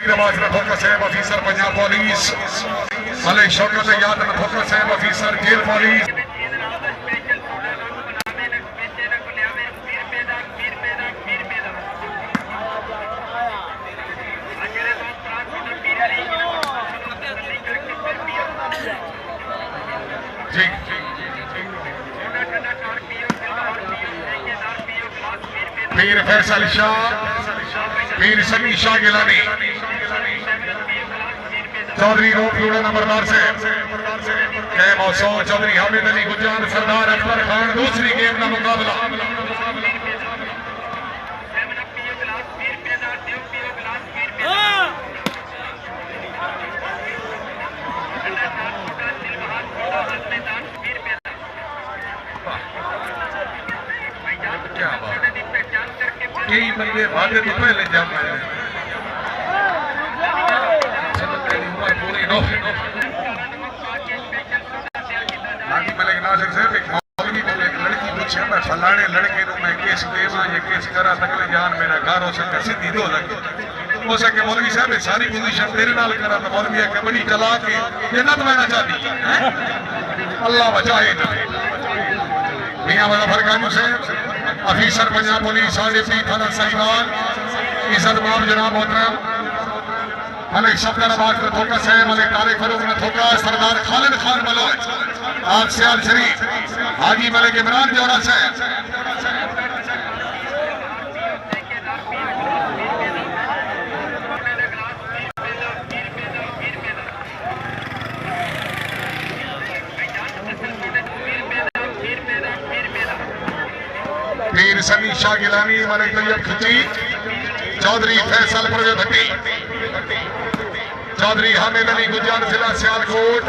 नवाज रफोका साहब officer Punjab police, Malik Shaukat याद रफोका साहब ऑफिसर जेल पुलिस। पीर फैसल शाह, पीर समी शाह गिलानी, चौधरी रोप लूड़ा नंबरदार से मौसू चौधरी हामिद अली गुजान सरदार अकबर खान। दूसरी गेम का मुकाबला कई बंदे वादे तो पहले जम मलिक नासिर साहब एक मौलवी को एक लड़की पूछे मैं फलाने लड़के को मैं केस देवा ये केस करा तकले जान मेरा घर हो सके सीधी दो लगे हो सके मौलवी साहब सारी पोजीशन तेरे नाल करा तो मौलवी के बड़ी चला के जन्नत में ना चाहती अल्लाह बचाए ना मियां मुजफ्फर खान से ऑफिसर पंजाब पुलिस आरडीपी थाना साहिवाल इज्जत माब जनाब मोहतरम मलिक शब्दर आबाद रथोका साहब, मलिक तारिक फरूक रथोका, सरदार खालिद खान बलोच आज सियाल शरीफ, हाजी मलिक इमरान जोड़ा साहब। पीर समी शाह गिलानी, मलिक तैयब खिची, चौधरी फैसल परवेज भट्टी, चौधरी हामिद अली गुजान जिला सियालकोट,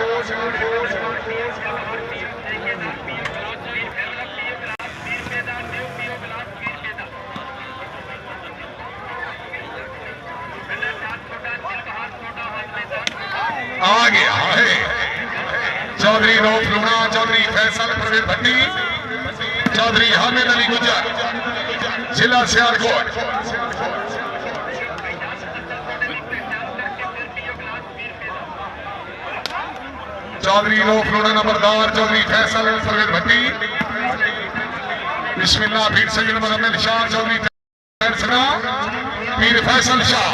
आ गया है चौधरी रोप लूणा, चौधरी फैसल परवेज भट्टी, चौधरी हामिद अली गुजर जिला सियालकोट। चौधरी रोप लूणा नंबरदार, चौधरी फैसल परवेज भट्टी, बिस्मिल्लाह पीर सैयद मुजम्मिल शाह, चौधरी पीर फैसल शाह,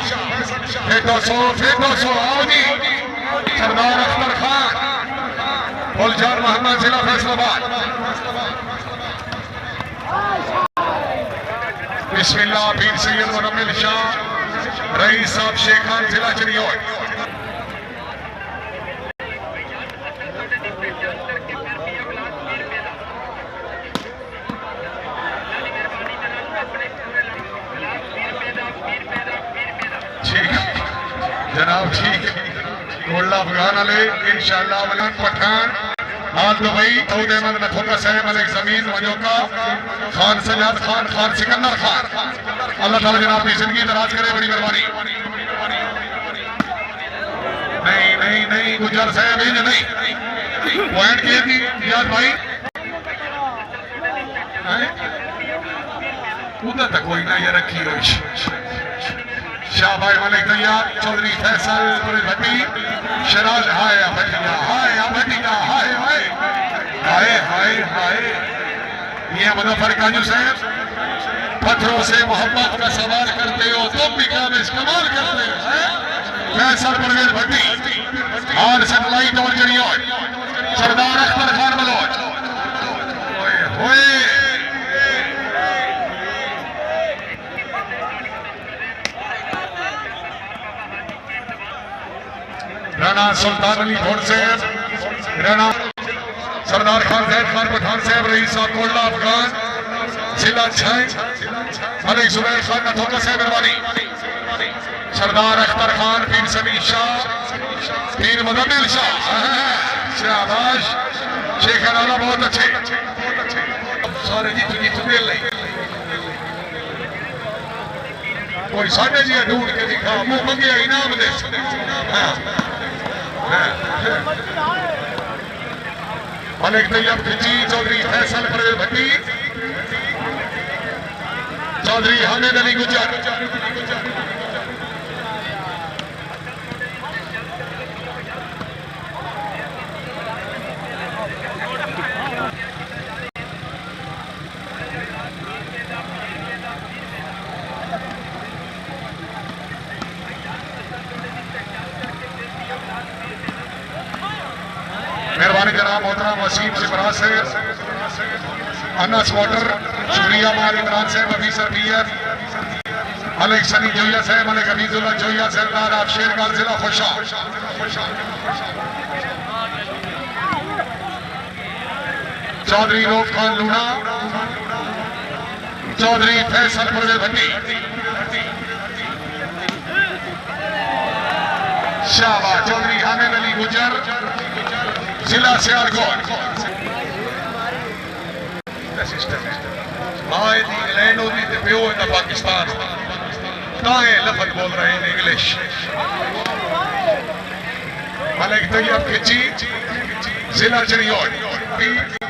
फेटो सो आओ जी, सरदार अख्तर खान, फुलजार मोहम्मद जिला फैसलाबाद। बिस्मिल्लाह पीर सैयद मुजम्मिल शाह, रईस साहब शेख खान जिला चरियोट। जनाब ठीक कोल्ला अफगान वाले इंशाअल्लाह मलान पठान हाल दुबई दाऊद अहमद नथोका साहब, मलिक जमीन मजोका खान सजाद खान, खान सिकंदर खान। अल्लाह ताला जनाब की जिंदगी दराज करे, बड़ी मेहरबानी। नहीं नहीं नहीं गुजर साहब ये नहीं पॉइंट के थी याद भाई उधर तक कोई ना ये रखी हुई शाहबाज मलिक तैयार, चौधरी फैसल परवेज भट्टी, शराज हाय भटिया हाय भटिया हाय हाय हाय हाय हाय। मियां मुजफ्फर काजू साहब, पत्थरों से मोहब्बत का सवाल करते हो तुम भी काम इस्तेमाल करते हो। फैसल परवेज भट्टी हाल सैटेलाइट और जरियोट, सरदार अख्तर खान बलोच। राणा सुल्तान अली भोट साहब, राणा सरदार खान जैद खान पठान साहब, रईस साहब कोल्ला अफगान जिला छाई, मलिक जुबैर खान नथोका साहब मेहरबानी, सरदार अख्तर खान, पीर समी शाह, पीर मुजम्मिल शाह, शाबाश शेख नाला बहुत अच्छे सारे जीत दे ले कोई साढ़े जी ढूंढ के दिखा मुंह मंगे इनाम दे। मलिक तैयब खिची, चौधरी फैसल परवेज भट्टी, चौधरी हामिद अली गुजर, मेहरबानी जनाब मोहतरम वसीम से बराज से अनस वाटर शुक्रिया माल इमरान साहब अफीसर बीयर मलिक सनी जोया साहब मलिक हफीजुल्लाह जोया सरदार आप शेरगाल जिला खुशा चौधरी रोफ खान लूना चौधरी फैसल परवेज भट्टी शाहबाज चौधरी हामिद अली गुजर जिला सियालकोट माए दी इंग्लैंड होती ते प्यो इंदा पाकिस्तान ताए लफज बोल रहे हैं इंग्लिश मलिक तैयब खिची जिला चरियोट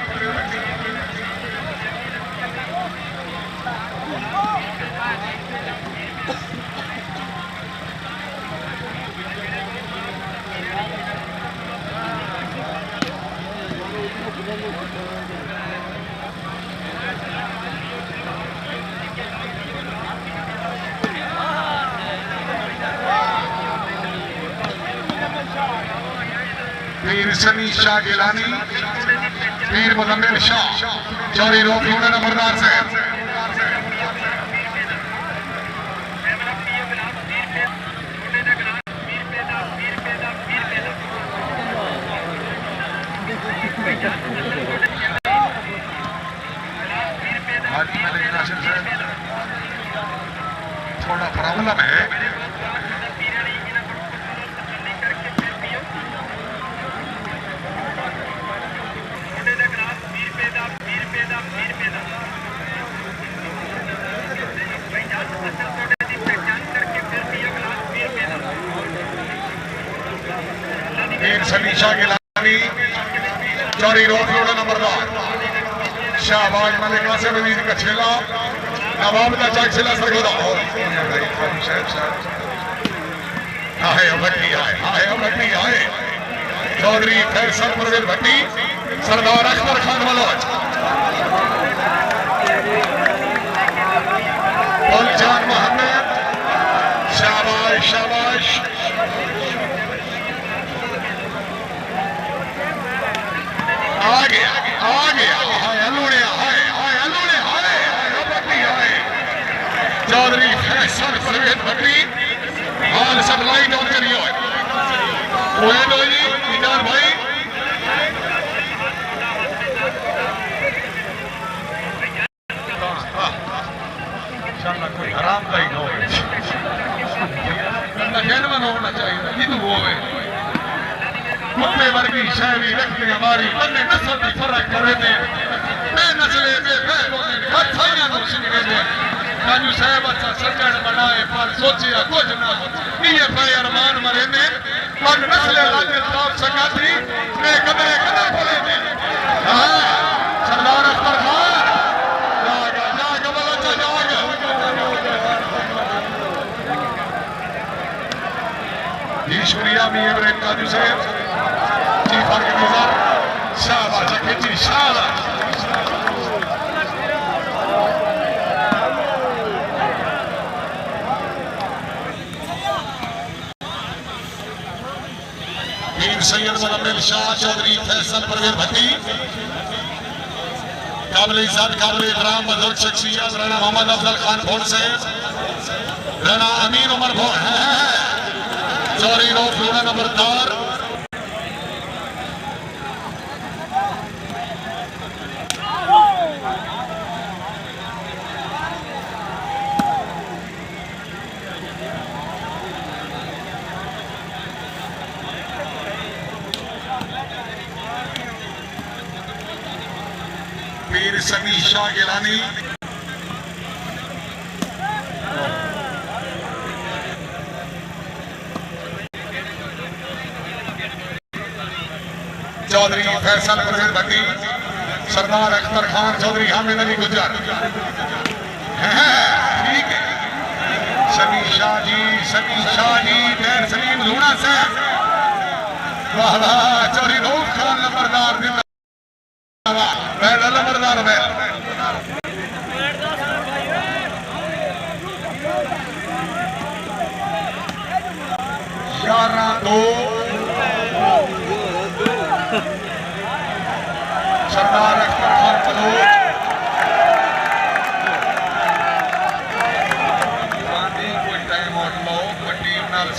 पीर सनी शाह गिलानी पीर मुजम्मिल शाह चौरी रोक लूना नंबरदार साहब थोड़ा प्रॉब्लम है सनीशा गिलानी चौरी रोक रोड नंबरदार शाहबाज मलिक वासिम अमीर कछेला नवाब दा चक सिला सरगोदा आए भट्टी आए चौधरी फैसल परवेज भट्टी सरदार अख्तर खान मलौज गुलजान मोहम्मद शाबाश आ गया हाय चौधरी फैसल परवेज भट्टी हाल सब लाइट ऑन करियो जी इनार भाई कोई हराम का ही होना चाहिए कुत्ते वर्गी शहरी रखते हमारी बंदे नस्ल की फर्क करे थे मैं नस्ले बेफैलों ने हथाइयां को सिंगे थे काजू साहब अच्छा सज्जन बनाए पर सोचिया कुछ ना ये भाई अरमान मरे ने पर नस्ले लाजे ताप सका थी मैं कदे बोले थे हां सरदार अख्तर खान जाग बलचा जाग जी शुक्रिया मी इब्राहिम काजू साहब जी फर्क गुजार शाबाश खिची शाबाश पीर सैयद मुजम्मिल शाह चौधरी फैसल परवेज भट्टी काबिल इज्जत काबिल इकराम बुजुर्ग शख्सियत राणा मोहम्मद अफजल खान भोर साहब राणा अमीन उमर भोर चौरी रोड लूना नंबरदार पीर सनी शाह गिलानी चौधरी फैसल परवेज भट्टी सरदार अख्तर खान चौधरी हामिद अली गुजर ठीक है सनी शाह जी खैर सलीम लूना से वाह चौधरी रोफ खान नंबरदार नंबरदार में 11-2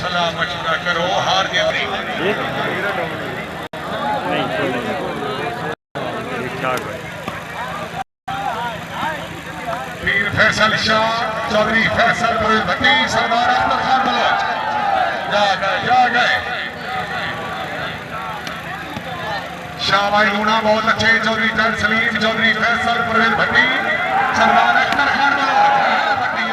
सलाह मशवरा करो हार जेबरी पीर फैसल शाह चौधरी फैसल भट्टी सरदार अख्तर खान बलोच जा गए शाह भाई लूना बहुत अच्छे चौधरी टन सलीम चौधरी फैसल परवेज भट्टी सरदार अख्तर खान बलोच भट्टी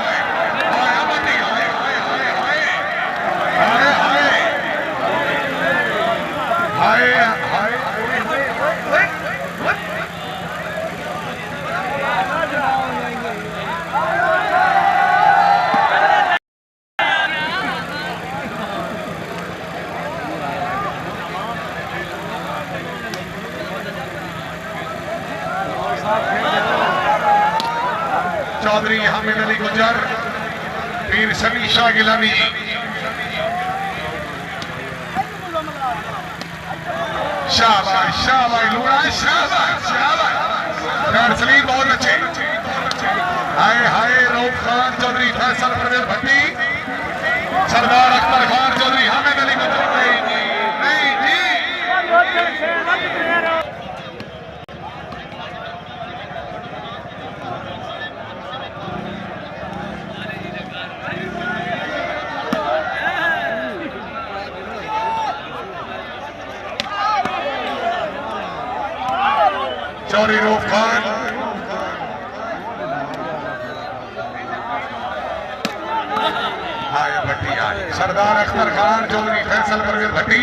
चौधरी हामिद अली गुजर पीर समी शाह गिलानी शाबाश लूड़ा शाबाश सलीम बहुत अच्छे हाय हाय रऊफ खान चौधरी फैसल परवेज भट्टी सरदार अख्तर खान चौधरी हामिद अली गुजर नहीं जी चौधरी रऊफ खान आए भट्टी आए सरदार अख्तर खान चौधरी फैसल परवेज भट्टी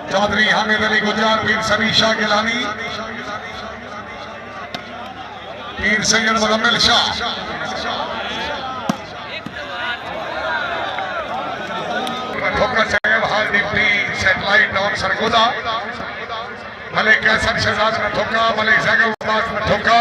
चौधरी हामिद अली गुजर पीर समी शाह गिलानी पीर सैयद मुजम्मिल शाह ठोकर साहब हाल डिप्टी सैटेलाइट और सरगोदा मलिक कैसर शहजाद ने ठोका मलिक जैगल ने ठोका